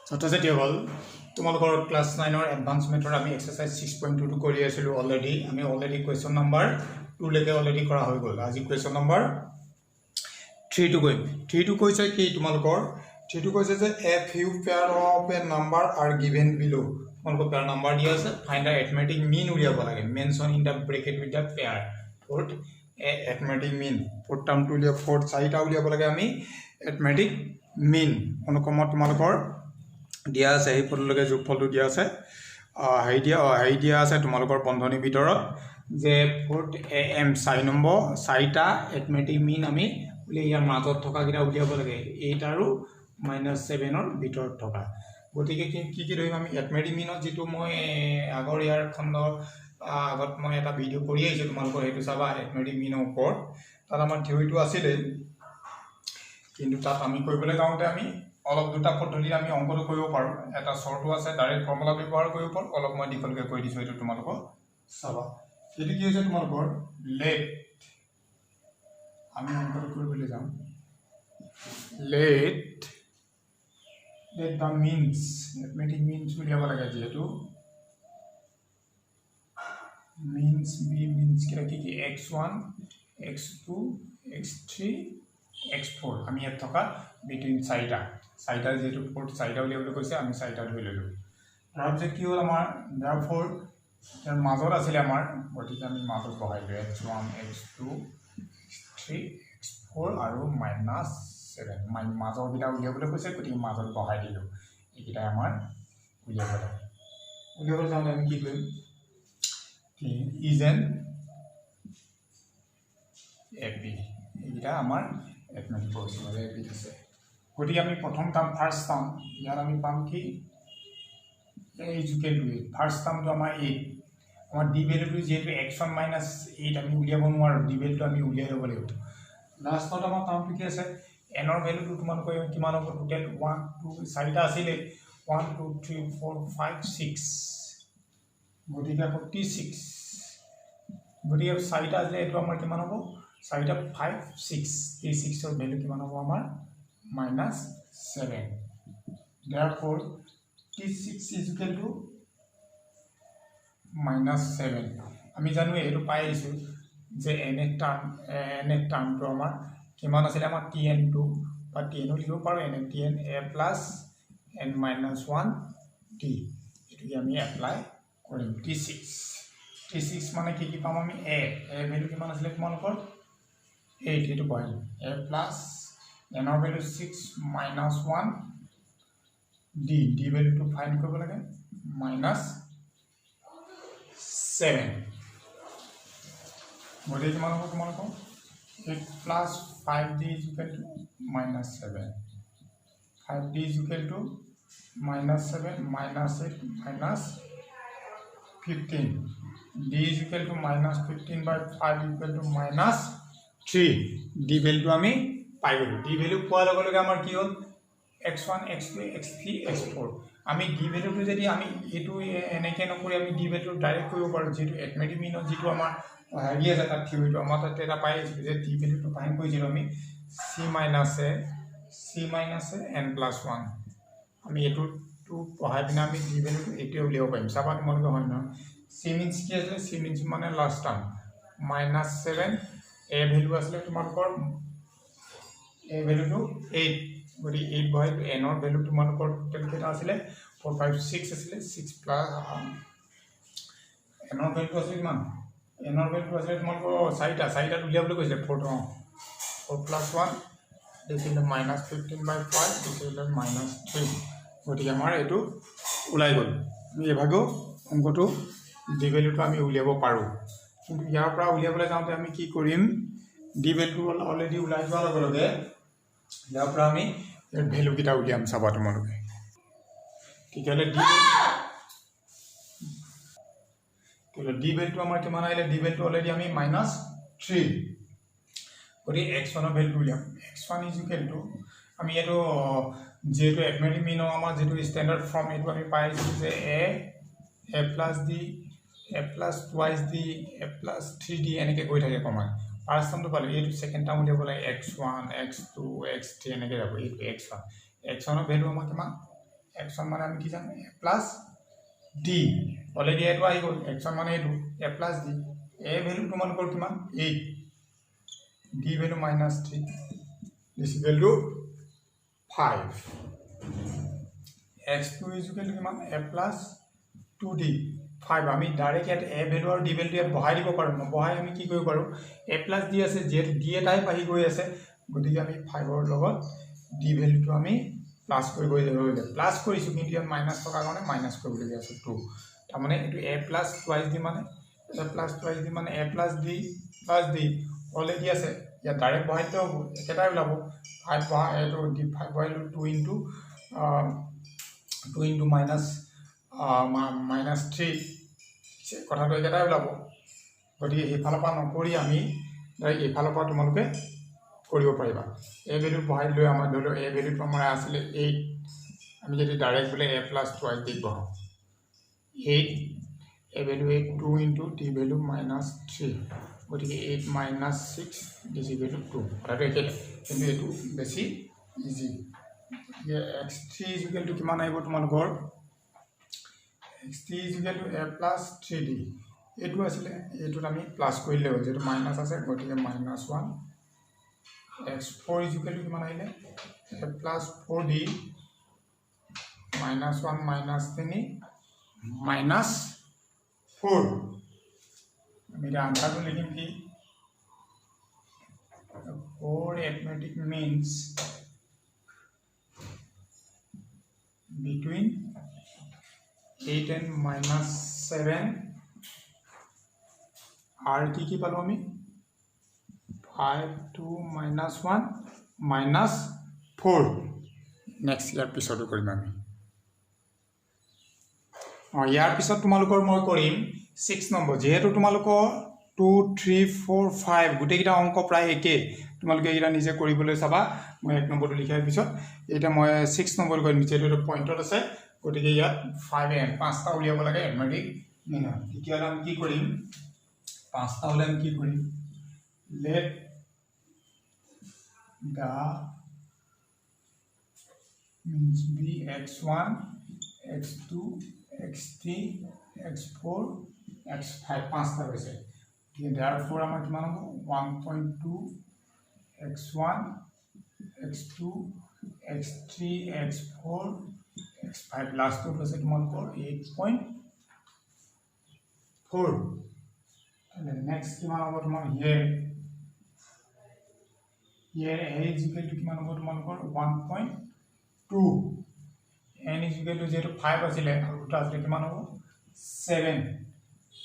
ছাত্ৰ-ছাত্ৰীসকল তোমালোকৰ ক্লাস 9 ৰ এডভান্স মেথড আমি এক্সাৰসাইজ 6.2 টো কৰি আছিলো অলৰেডি আমি অলৰেডি কোৱেশ্চন নাম্বাৰ 2 লৈকে অলৰেডি কৰা হৈ গল আজি কোৱেশ্চন নাম্বাৰ 3 টো কৰিম 3 টো কৈছে কি তোমালোকৰ 3 টো কৈছে যে a few pair of a number are given below তোমালোকৰ পেয়াৰ নাম্বাৰ দিয়া আছে ফাইন্ড দা arithmetic mean উলিয়াব লাগে mention in the bracket with the pair fourth arithmetic mean fourth term to উলিয়া ফোৰ্থ চাৰিটা উলিয়াব লাগে আমি arithmetic mean অনুকমত তোমালোকৰ দিয়া আছে এই ফললৈকে যোগফলটো দিয়া আছে হেই দিয়া আছে তোমালোকৰ বন্ধনী ভিতৰত যে 4 am 4 নম্বৰ 4টা arithmetic mean আমি ইয়াৰ মাজত থকা কিটা উলিয়াব লাগে 8 আৰু -7 ৰ ভিতৰত থকা গতিকে কি ধৰিম আমি arithmetic mean যেটো মই আগৰ ইয়াৰ খণ্ডৰ আগত মই এটা ভিডিও কৰি আহিছো তোমালোকৰ হেতু চাবা arithmetic mean ওপৰত তাত আমাৰ থিওৰিটো আছিল কিন্তু তাত আমি কৰিবলৈ যাওঁতে আমি অলপ দুটা পদ্ধতি আমি অংকটো কৰিব পাৰো এটা শৰ্টও আছে ডাইৰেক্ট ফৰ্মুলা ব্যৱহাৰ কৰিব পাৰো অলপ মই দীঘলকৈ কৈ দিছো এটো তোমালোকক চাবা এটো কি হৈছে তোমালোকৰ লেট আমি অংকটো কৰিবলৈ যাম late the means arithmetic means উলিয়াব লাগে যেহেতু means b means কি x1 x2 x3 x4 আমি ইয়াত থকা between চাৰিটা যেহেতু ফোৰ্থ চাৰিটা উলিয়াবলৈ কৈছে আমি চাৰিটা ধৰি ললো তাৰপিছত কি হ'ল আমাৰ therefore তাৰ মাজত আছিল আমাৰ গতিকে আমি মাজত বহাই দিলো x1 x2 x3 x4 আৰু -7 মাজৰ বিটা উলিয়াবলৈ কৈছে গতিকে মাজত বহাই দিলো এইটা আমাৰ উলিয়াবলৈ যাওঁতে আমি কি কৰিম is an ab এইটা আমাৰ arithmetic portion of ab আছে গতিকে আমি প্ৰথম টাৰ্ম ফাৰ্স্ট টাৰ্ম ইয়াত আমি পাম কি a is equal to 8 first টাৰ্মটো আমাৰ 8 আমাৰ d ভ্যালুটো যেহেতু x1 -8 আমি উলিয়াব নোৱাৰো d ভ্যালুটো আমি উলিয়াই ল'ব লাগিব লাষ্টত আমাৰ টাৰ্মটো কি আছে n ৰ ভ্যালুটো তোমালোকৰ কিমান হ'ব টোটাল 1 2 চাৰিটা আছিল 1 2 3 4 5 6 গতিকে 46 গতিকে চাৰিটা আছে এটো আমাৰ কিমান হ'ব চাৰিটা 5 6 36 ৰ ভ্যালু কিমান হ'ব আমাৰ -7 therefore t6 is equal to -7 আমি জানো এটো পাইছো যে n টাৰ্মটো আমাৰ কিমান আছিল আমাৰ tn2 বা tn লিখিব পাৰো n tn a plus n minus 1 t এটো আমি এপ্লাই কৰিম t6 মানে কি পাম আমি a ভ্যালু কিমান আছিল তোমালোকৰ 8 এটো পাই a plus n ৰ ভ্যালু 6 minus 1 d ভ্যালুটো ফাইন্ড কৰিব লাগে -7 গতিকে কিমান হ'ব তোমালোকৰ 8 plus 5d is equal to -7 5d is equal to -7 -8 -15 d is equal to -15 by 5 equal to -3 d ভ্যালুটো আমি পাই গলো d ভ্যালু পোৱাৰ লগে লগে আমাৰ কি হ'ল x1 x2 x3 x4 আমি d ভ্যালুটো যদি আমি এটো এনেকে নকৰি আমি d ভ্যালু ডাইৰেক্ট কৰিব পাৰো যেটো arithmetic mean যেটো আমাৰ হেৰি আছে তাত থিওৰিটো আমাৰ তাত এটা পাই আছে যে d ভ্যালুটো ফাইন্ড কৰিছিলো আমি c minus n plus 1 আমি এটো টু পঢ়াই বিনা আমি d ভ্যালুটো এটো উলিয়াব পাৰিম চাবা তোমালোকে হয় না c means কি আছে c means মানে লাষ্ট টাৰ্ম -7 a ভ্যালু আছে তোমালোকৰ a ভ্যালুটো 8 গৰি 8 বহাই n ৰ ভ্যালু তোমালোকৰ টোটাল কেটা আছিল 4 5 6 আছিল 6 প্লাস n ৰ ভ্যালু আছিল কিমান n ৰ ভ্যালু আছিল তোমালোকৰ চাৰিটা উলিয়াবলৈ কৈছে 4 plus 1 this is -15 by 5 this is -3 গতিকে আমাৰ এটো উলাই গল আমি এভাগো অংকটো d ভ্যালুটো আমি উলিয়াব পাৰো কিন্তু ইয়াৰ পৰা উলিয়াবলৈ যাওঁতে আমি কি কৰিম d ভ্যালুটো অলৰেডি উলাই যোৱাৰ লগে লগে ইয়াৰ পৰা আমি ভ্যালু কিটা উলিয়াম চাবা তোমালোকে ঠিক আছে d ভ্যালুটো আমাৰ কিমান আহিলে d ভ্যালুটো অলৰেডি আমি -3 গতি x1 ৰ ভ্যালু উলিয়াম x1 is equal to আমি এটো যেটো arithmetic mean আমাৰ যেটো স্ট্যান্ডার্ড ফর্ম এটো আমি পাইছো যে a plus d a plus twice d a plus 3d এনেকে গৈ থাকে কমাই ফার্স্ট টার্মটো পালে এটো সেকেন্ড টার্ম উলিয়াব লাগে x1 x2 x3 এনেকে যাব এটো x1 ৰ ভ্যালু আমাৰ কিমান x1 মানে আমি কি জানো a plus d অলৰেডি এটো আহি গ'ল x1 মানে এটো a plus d a value তোমালোকৰ কিমান 8 d value -3 is equal to 5 x2 is equal to কিমান a plus 2d 5 আমি ডাইৰেক্ট ইয়াত a ভ্যালু আৰু d ভ্যালু ইয়াত বহাই দিব পাৰো ন বহাই আমি কি কৰিব পাৰো a plus d আছে যেটো d এটাই পাহি গৈ আছে গতিকে আমি 5 ৰ লগত d ভ্যালুটো আমি প্লাস কৰিব লাগিব প্লাস কৰিছো কিন্তু ইয়াত মাইনাস থকা কাৰণে মাইনাস কৰিবলগীয়া আছে 2 তাৰ মানে এটো a plus twice d মানে a plus twice d মানে a plus d plus d already আছে ইয়াত ডাইৰেক্ট বহাই দিলে হ'ব একেটাই ওলাব 5 বহা এটো d 5 বহাইলো 2 into minus 3 কথাটো একেটাই ওলাব গতিকে এইফালৰ পৰা নকৰি আমি ডাইৰেক্ট এইফালৰ পৰা তোমালোকে কৰিব পাৰিবা a ভ্যালু বহাই লৈ আমাৰ ধৰিলো a ভ্যালুটো আমাৰ আছিল 8 আমি যদি ডাইৰেক্ট বলে a plus twice d বহাও 8 a value 8 2 into d value -3 গতিকে 8 minus 6 is equal to 2 কথাটো একেই কিন্তু এটো বেছি easy x3 is equal to কিমান আহিব তোমালোকৰ x3 is equal to a plus 3d এটো আছিল এটো আমি প্লাস কৰিলে হৈ যেটো মাইনাস আছে গতিকে -1 x4 is equal to কিমান আহিলে a plus 4d -1 -3 -4 আমি আনসারটো লিখিম কি 4 arithmetic means between 8 and -7 আর কি পালো আমি 5 2 -1 -4 নেক্সট ইয়াৰ পিছতো কৰিম আমি ইয়াৰ পিছত তোমালোকৰ মই কৰিম 6 নম্বৰ যেহেতু তোমালোকৰ 2 3 4 5 গুটেকিটা অংক প্ৰায় একে তোমালোকে এটা নিজে কৰিবলৈ চাবা মই 1 নম্বৰটো লিখাৰ পিছত এটা মই 6 নম্বৰ কৰিম যেহেতু পইণ্টত আছে গতিকে ইয়াত 5 and 5টা উলিয়াব লাগে এডমেটিক মিনিমাম তেতিয়া আমি কি কৰিম 5টা হলে আমি কি কৰিম let the means be x1 x2 x3 x4 x5 5টা হৈছে therefore আমাৰ কিমান হ'ব 1.2 x1 x2 x3 x4 x5 last to হৈছে তোমালোকৰ 8.4 and the next কিমান হ'ব তোমাৰ here a is equal to কিমান হ'ব তোমালোকৰ 1.2 n is equal to 5 আছিল আৰু দুটা আছিল কিমান হ'ব 7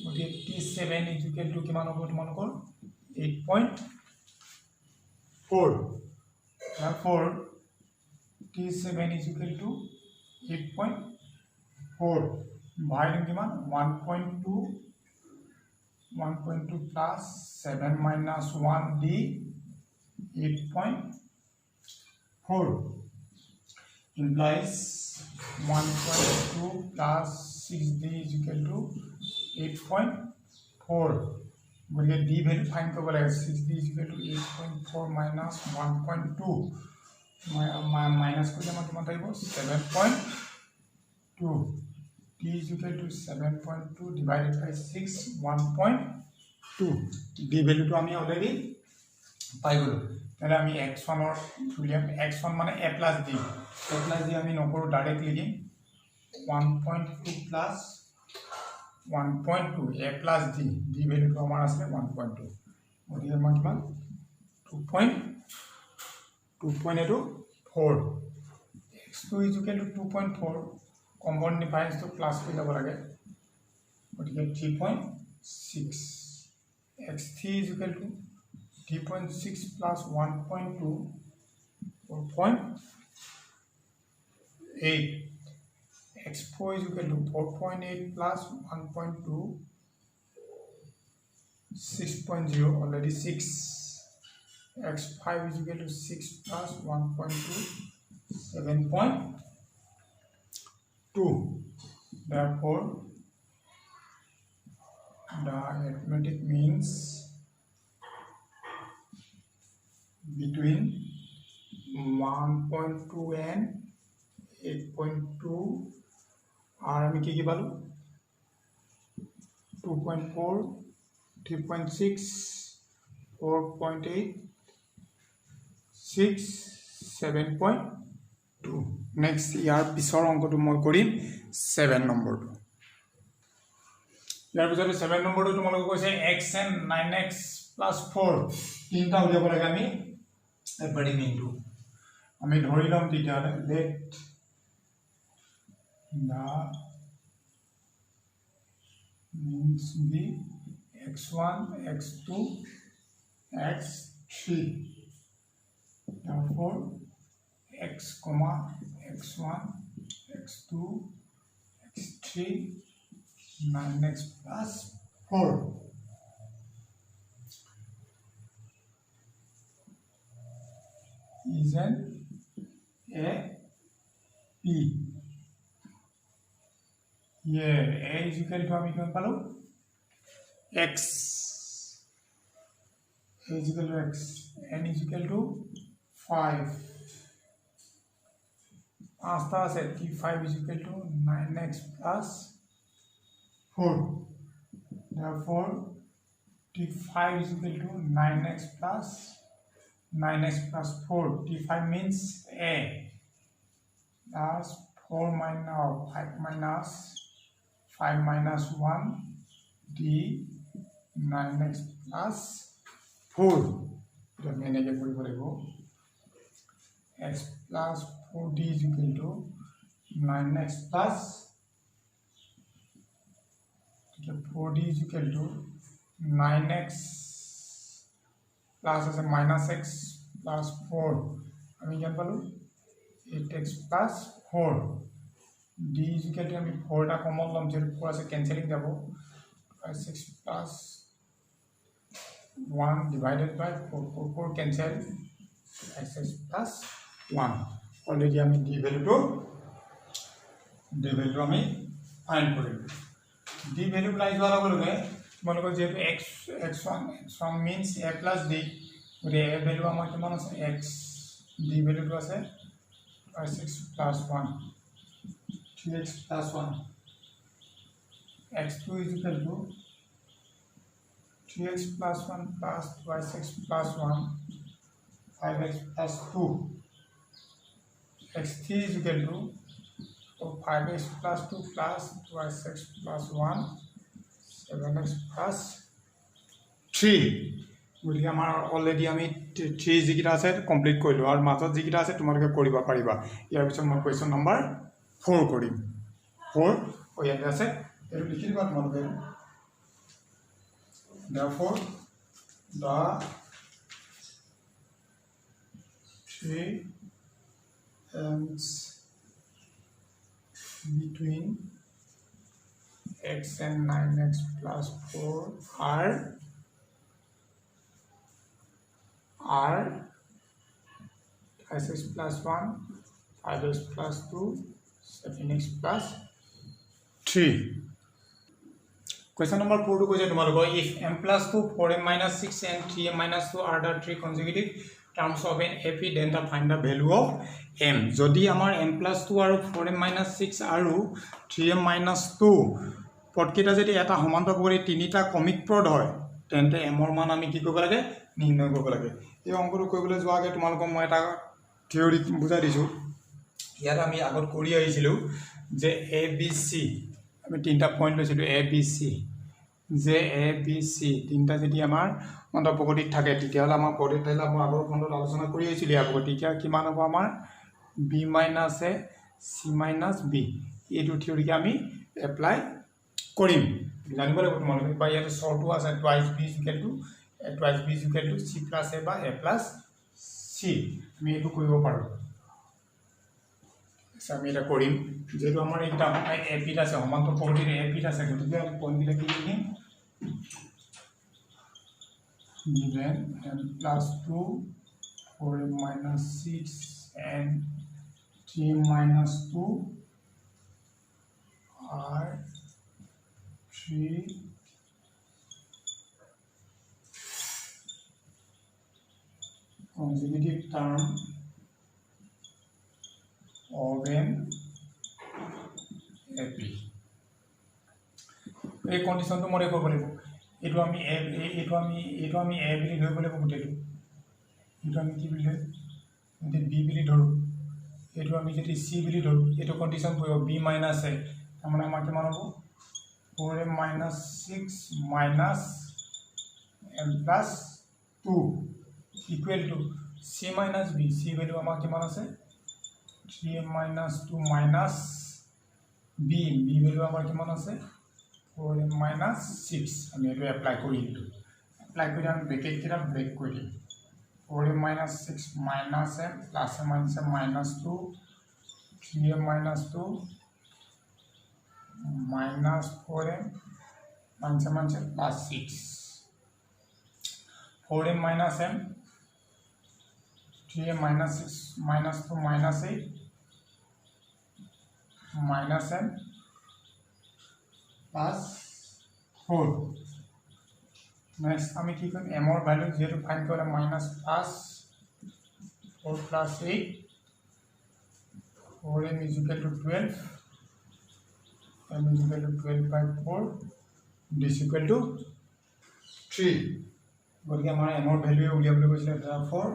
গতিকে t7 is equal to কিমান হ'ব তোমালোকৰ 8.4 therefore t7 is equal to 8.4 dividing কিমান 1.2 plus 7 minus 1d 8.4 implies 1.2 plus 6d is equal to 8.4 গতিকে d ভ্যালু ফাইন্ড কৰিব লাগে 6d is equal to 8.4 minus 1.2 minus কৰিলে আমাৰ কিমান থাকিব 7.2 d is equal to 7.2 divided by 6 1.2 d ভ্যালুটো আমি already পাই গলো তাহলে আমি x1 ৰ উলিয়াম x1 মানে a plus d আমি নকৰো ডাইৰেক্ট লিখিম 1.2 plus 1.2 a plus d ভ্যালুটো আমাৰ আছে 1.2 গতিকে আমাৰ কিমান 2.4 x2 is equal to 2.4 common difference তো প্লাস কৰি যাব লাগে গতিকে 3.6 x3 is equal to 3.6 plus 1.2 4.8 x4 is equal to 4.8 plus 1.2 6.0 already 6 x5 is equal to 6 plus 1.2 7.2 therefore the arithmetic means between 1.2 and 8.2 আর আমি কি পালো 2.4 3.6 4.8 6 7.2 নেক্সট ইয়াৰ পিছৰ অংকটো মই কৰিম 7 নম্বৰটো ইয়াৰ পিছত 7 নম্বৰটো তোমালোকে কৈছে x and 9x plus 4 তিনটা উলিয়াব লাগে আমি এবারে মিনটো আমি ধৰি লম তেতিয়ালে let the means be x1 x2 x3 therefore x comma x1 x2 x3 9x plus 4 is an a p here a is equal to আমি কি পালো x a is equal to x n is equal to 5 pasta আছে t5 is equal to 9x plus 4 therefore t5 is equal to 9x plus 4 t5 means a that's 4 minus 5 minus 5 minus 1 d 9x plus 4 এটা মেনেকে কৰিব লাগিব x plus 4d is equal to 9x plus 4d is equal to 9x plus as a minus x plus 4 আমি জান পালো 8x plus 4 d is equal to আমি 4 টা common লম যে 4 আছে ক্যান্সেলিং যাব 6 plus 1 divided by 4 cancel x plus 1 already আমি d value আমি ফাইন্ড কৰিম d value প্লাই যোৱাৰ লগে তোমালোকৰ যেটো x1 means a plus d গতে a value আমাৰ কিমান আছে x d value টো আছে 6 plus 1 3x plus 1 x2 is equal to 3x plus 1 plus 2x plus 1 5x plus 2 x3 is equal to 5x plus 2 plus 2x plus 1 7x plus 3 গতিকে আমাৰ already আমি 3 যিকিটা আছে কমপ্লিট কৰিলো আৰু মাজত যিকিটা আছে তোমালোকে কৰিব পাৰিবা ইয়াৰ পিছত মই কোৱেশ্চন নম্বৰ 4 কৰিম 4 ইয়াতে আছে এটো লিখি দিবা তোমালোকে therefore the 3 ends between x and 9x plus 4 are 5x plus 1 5x plus 2 7x plus 3 question number 4 to question tomorrow if m plus 2 4m minus 6 and 3m minus 2 are the three consecutive terms of an ap then the find the value of m jodi amar m plus 2 aru 4m minus 6 aru 3m minus 2 পটকিটা যদি এটা সমান্তক কৰি তিনিটা comic প্ৰড হয় তেন্তে m ৰ মান আমি কি কৰিব লাগে নিৰ্ণয় কৰিব লাগে এই অংকটো কৰিবলৈ যোৱা আগে তোমালোকক মই এটা থিওৰি বুজাই দিছো ইয়াত আমি আগত কৰি আহিছিলো যে a b c আমি তিনটা পয়েন্ট লৈছিলো a b c যে a b c তিনটা যদি আমাৰ অন্তঃপ্ৰকটিত থাকে তেতিয়া হলে আমাৰ পদে তাইলা মই আগৰ খণ্ডত আলোচনা কৰি আহিছিলো ইয়াৰ আগত তেতিয়া কিমান হ'ব আমাৰ b minus a c minus b এইটো থিওৰিকে আমি এপ্লাই কৰিম জানিব লাগিব তোমালোকে বা ইয়াতে শৰ্টটো আছে twice b is equal to c plus a বা a plus c আমি এইটো কৰিব পাৰো আমি এটা কৰিম যেটো আমাৰ এটা a p আছে সমান্তর প্রকৃতির a p আছে গতিকে আমি পয়েন্ট বিলাক কি লিখিম given m plus 2 4m minus 6 and 3m minus 2 are 3 consecutive term again AP এই কণ্ডিশ্যনটো মই কৰিব লাগিব এইটো আমি এ বুলি ধৰিব লাগিব গোটেইটো এইটো আমি কি বুলি ধৰিম যদি বি বুলি ধৰোঁ এইটো আমি যদি চি বুলি ধৰোঁ এইটো কণ্ডিশ্যন পৰিব বি মাইনাছ এ তাৰমানে আমাৰ কিমান হ'ব 4m minus 6 minus m plus 2 equal to c minus b c value আমাৰ কিমান আছে 3m minus 2 minus b value আমাৰ কিমান আছে 4m minus 6 আমি এইটো এপ্লাই কৰি দিলোঁ এপ্লাই কৰি আমি ব্ৰেকেট কেইটা ব্ৰেক কৰি দিম 4m minus 6 minus m plus m minus 2 3m minus 2 minus 4m minus plus 6 4m minus m 3m minus 6 minus 2 minus 8 minus m plus 4 next আমি কি কৰিম m ৰ ভ্যালু যেটো ফাইন্ড কৰিলে minus plus 4 plus 8 4m is equal to 12 m is equal to 12 by 4 this is equal to 3 গতিকে আমাৰ m ৰ value উলিয়াবলৈ কৈছিলে therefore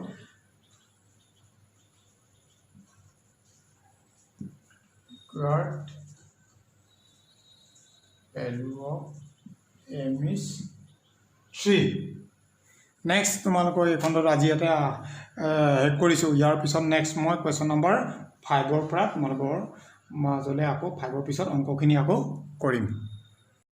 required value of m is 3 next তোমালোকৰ এই খণ্ডত আজি এটা হেড কৰিছো ইয়াৰ পিছত next মই question number 5 ৰ পৰা তোমালোকৰ মাজলৈ আকৌ 5 ৰ পিছত অংকখিনি আকৌ কৰিম